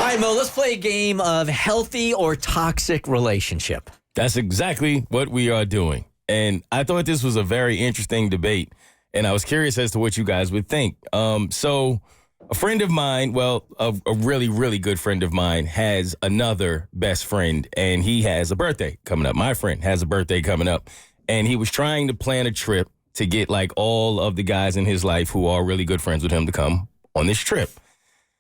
right, Mo, let's play a game of healthy or toxic relationship. That's exactly what we are doing. And I thought this was a very interesting debate, and I was curious as to what you guys would think. So a friend of mine, a really, really good friend of mine, has another best friend, and he has a birthday coming up. My friend has a birthday coming up, and he was trying to plan a trip to get, like, all of the guys in his life who are really good friends with him to come on this trip.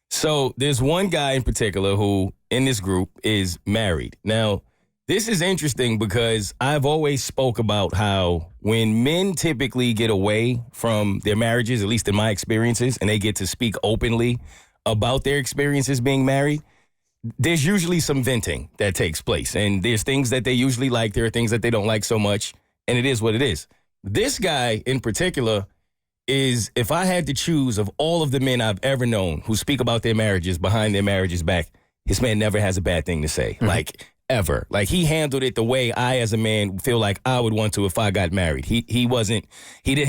So there's one guy in particular who, in this group, is married. Now, this is interesting because I've always spoke about how when men typically get away from their marriages, at least in my experiences, and they get to speak openly about their experiences being married, there's usually some venting that takes place. And there's things that they usually like. There are things that they don't like so much. And it is what it is. This guy in particular is, if I had to choose of all of the men I've ever known who speak about their marriages behind their marriages back, this man never has a bad thing to say. Mm-hmm. Like, ever. Like, he handled it the way I, as a man, feel like I would want to if I got married. He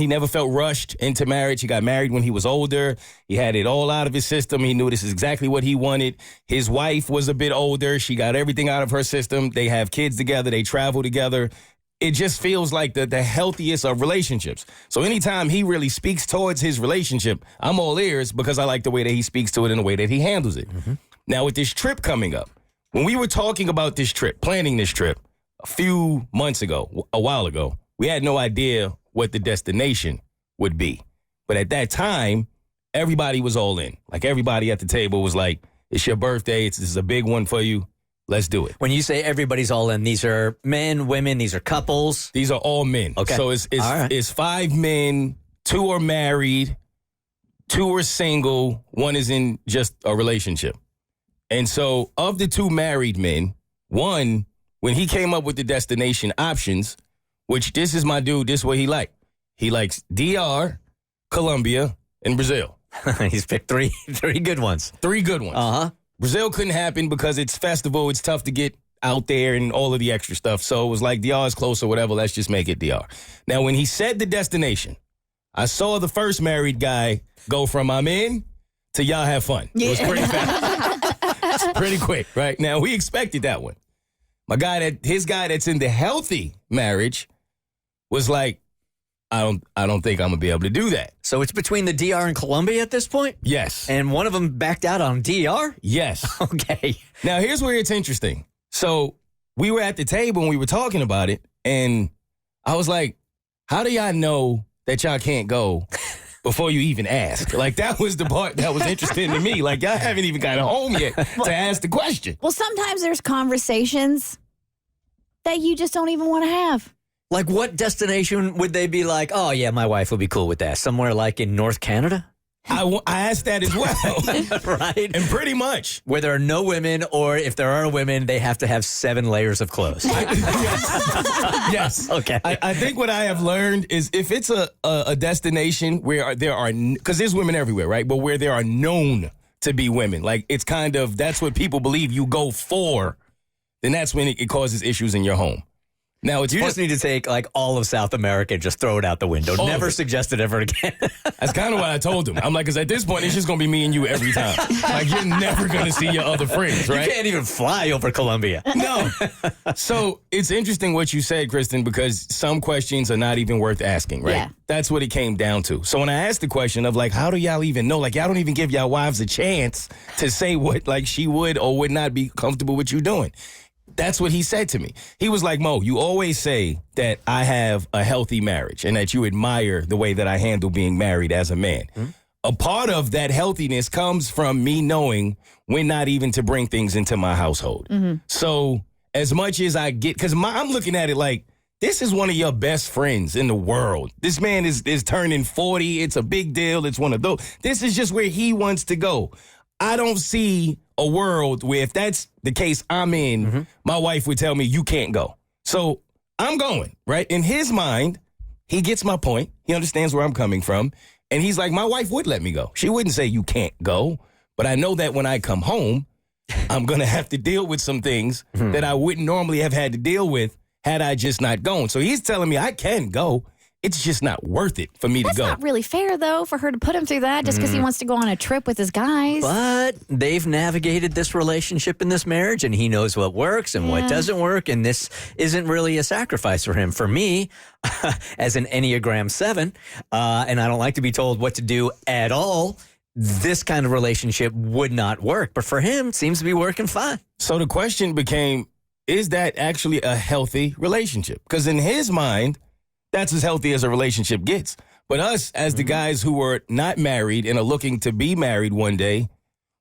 never felt rushed into marriage. He got married when he was older. He had it all out of his system. He knew this is exactly what he wanted. His wife was a bit older. She got everything out of her system. They have kids together. They travel together. It just feels like the healthiest of relationships. So anytime he really speaks towards his relationship, I'm all ears because I like the way that he speaks to it and the way that he handles it. Mm-hmm. Now, with this trip coming up, when we were talking about this trip, planning this trip a few months ago, a while ago, we had no idea what the destination would be. But at that time, everybody was all in. Like, everybody at the table was like, it's your birthday. This is a big one for you. Let's do it. When you say everybody's all in, these are men, women, these are couples? These are all men. Okay. So it's right. 5 men, 2 are married, 2 are single, 1 is in just a relationship. And so of the 2 married men, one, when he came up with the destination options, which this is my dude, this is what he liked. He likes DR, Colombia, and Brazil. He's picked three good ones. 3 good ones. Uh-huh. Brazil couldn't happen because it's festival. It's tough to get out there and all of the extra stuff. So it was like, DR is close or whatever. Let's just make it DR. Now, when he said the destination, I saw the first married guy go from I'm in to y'all have fun. Yeah. It was pretty fast. It's pretty quick, right? Now, we expected that one. His guy that's in the healthy marriage was like, I don't think I'm going to be able to do that. So it's between the DR and Colombia at this point? Yes. And one of them backed out on DR? Yes. Okay. Now, here's where it's interesting. So we were at the table and we were talking about it, and I was like, how do y'all know that y'all can't go before you even ask? Like, that was the part that was interesting to me. Like, y'all haven't even got home yet to ask the question. Well, sometimes there's conversations that you just don't even want to have. Like, what destination would they be like, oh, yeah, my wife would be cool with that? Somewhere like in North Canada? I asked that as well. Right. And pretty much. Where there are no women, or if there are women, they have to have 7 layers of clothes. Yes. Okay. I think what I have learned is if it's a destination where there are, because there's women everywhere, right? But where there are known to be women, like, it's kind of, that's what people believe you go for, then that's when it causes issues in your home. Now, you just need to take, like, all of South America and just throw it out the window. Never suggest it ever again. That's kind of what I told him. I'm like, because at this point, it's just going to be me and you every time. Like, you're never going to see your other friends, right? You can't even fly over Colombia. No. So it's interesting what you said, Kristen, because some questions are not even worth asking, right? Yeah. That's what it came down to. So when I asked the question of, like, how do y'all even know? Like, y'all don't even give y'all wives a chance to say what, like, she would or would not be comfortable with you doing. That's what he said to me. He was like, Mo, you always say that I have a healthy marriage and that you admire the way that I handle being married as a man. Mm-hmm. A part of that healthiness comes from me knowing when not even to bring things into my household. Mm-hmm. So as much as I get, because I'm looking at it like, this is one of your best friends in the world. This man is turning 40. It's a big deal. It's one of those. This is just where he wants to go. I don't see a world where if that's the case I'm in, mm-hmm. my wife would tell me, you can't go. So I'm going, right? In his mind, he gets my point. He understands where I'm coming from. And he's like, my wife would let me go. She wouldn't say you can't go. But I know that when I come home, I'm going to have to deal with some things mm-hmm. that I wouldn't normally have had to deal with had I just not gone. So he's telling me I can go. it's just not worth it for me That's to go. not really fair, though, for her to put him through that just because he wants to go on a trip with his guys. But they've navigated this relationship and this marriage, and he knows what works and what doesn't work, and this isn't really a sacrifice for him. For me, as an Enneagram 7, and I don't like to be told what to do at all, this kind of relationship would not work. But for him, it seems to be working fine. So the question became, is that actually a healthy relationship? Because in his mind, that's as healthy as a relationship gets. But us, as the guys who are not married and are looking to be married one day,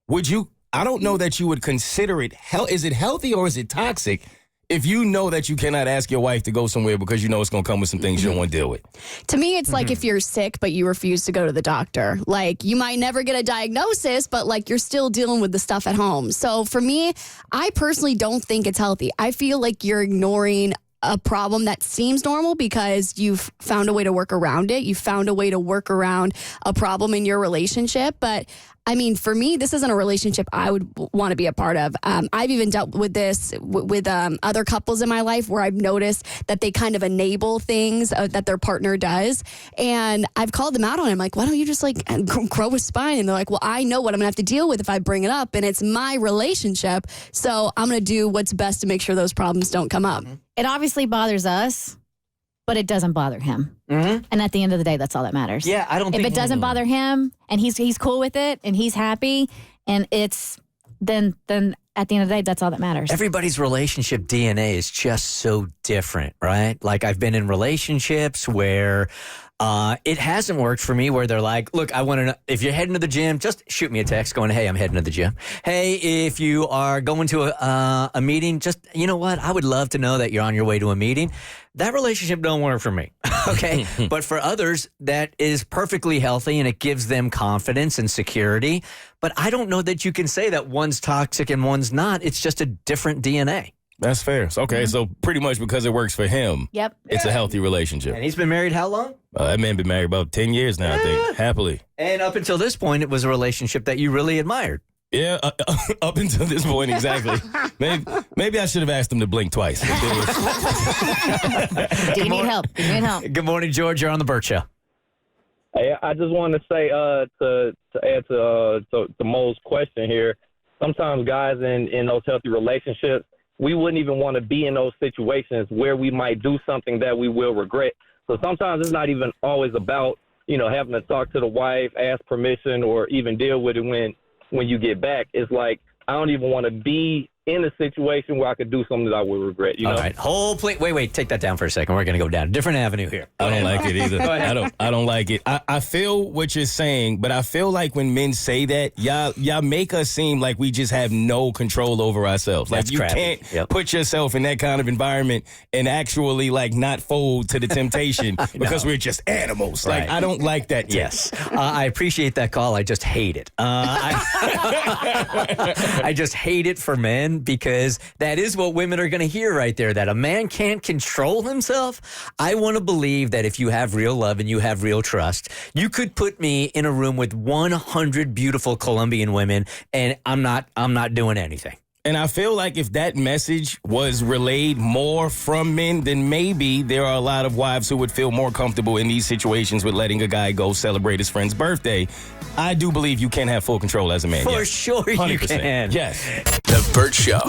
I don't know that you would consider it, is it healthy or is it toxic if you know that you cannot ask your wife to go somewhere because you know it's going to come with some things you don't want to deal with? To me, it's like if you're sick, but you refuse to go to the doctor. Like, you might never get a diagnosis, but like you're still dealing with the stuff at home. So for me, I personally don't think it's healthy. I feel like you're ignoring a problem that seems normal because you've found a way to work around it. You found a way to work around a problem in your relationship. But I mean, for me, this isn't a relationship I would want to be a part of. I've even dealt with this with other couples in my life where I've noticed that they kind of enable things that their partner does. And I've called them out on it. I'm like, why don't you just like grow a spine? And they're like, well, I know what I'm going to have to deal with if I bring it up. And it's my relationship. So I'm going to do what's best to make sure those problems don't come up. It obviously bothers us, but it doesn't bother him. And at the end of the day, that's all that matters. Yeah, I don't If think it doesn't bother him and he's cool with it and he's happy and it's then at the end of the day, that's all that matters. everybody's relationship DNA is just so different, right? Like, I've been in relationships where it hasn't worked for me, where they're like, look, I want to know if you're heading to the gym, just shoot me a text going, hey, I'm heading to the gym. Hey, if you are going to a meeting, just, you know what? I would love to know that you're on your way to a meeting. That relationship don't work for me. Okay. But for others, that is perfectly healthy and it gives them confidence and security. But I don't know that you can say that one's toxic and one's not. It's just a different DNA. That's fair. Okay, so pretty much because it works for him, Yep. it's a healthy relationship. And he's been married how long? That man been married about 10 years now, I think, happily. And up until this point, it was a relationship that you really admired. Yeah, up until this point, exactly. Maybe I should have asked him to blink twice. Do you need help? Do you need help? Good morning, George. You're on the Bert Show. Hey, I just want to say to add to Mo's question here, sometimes guys in those healthy relationships, we wouldn't even want to be in those situations where we might do something that we will regret. So sometimes it's not even always about, having to talk to the wife, ask permission, or even deal with it when you get back. It's like, I don't even want to be in a situation where I could do something that I would regret. All right. Wait, take that down for a second. We're going to go down a different avenue here. I don't like it either. I don't like it. I feel what you're saying, but I feel like when men say that, y'all make us seem like we just have no control over ourselves. Like, That's you crappy. can't put yourself in that kind of environment and actually like not fold to the temptation because we're just animals. Right. Like, I don't like that. Yes. I appreciate that call. I just hate it. I just hate it for men because that is what women are going to hear right there, that a man can't control himself. I want to believe that if you have real love and you have real trust, you could put me in a room with 100 beautiful Colombian women and I'm not doing anything. And I feel like if that message was relayed more from men, then maybe there are a lot of wives who would feel more comfortable in these situations with letting a guy go celebrate his friend's birthday. I do believe you can have full control as a man. For sure you 100%. can. Yes. The Bert Show.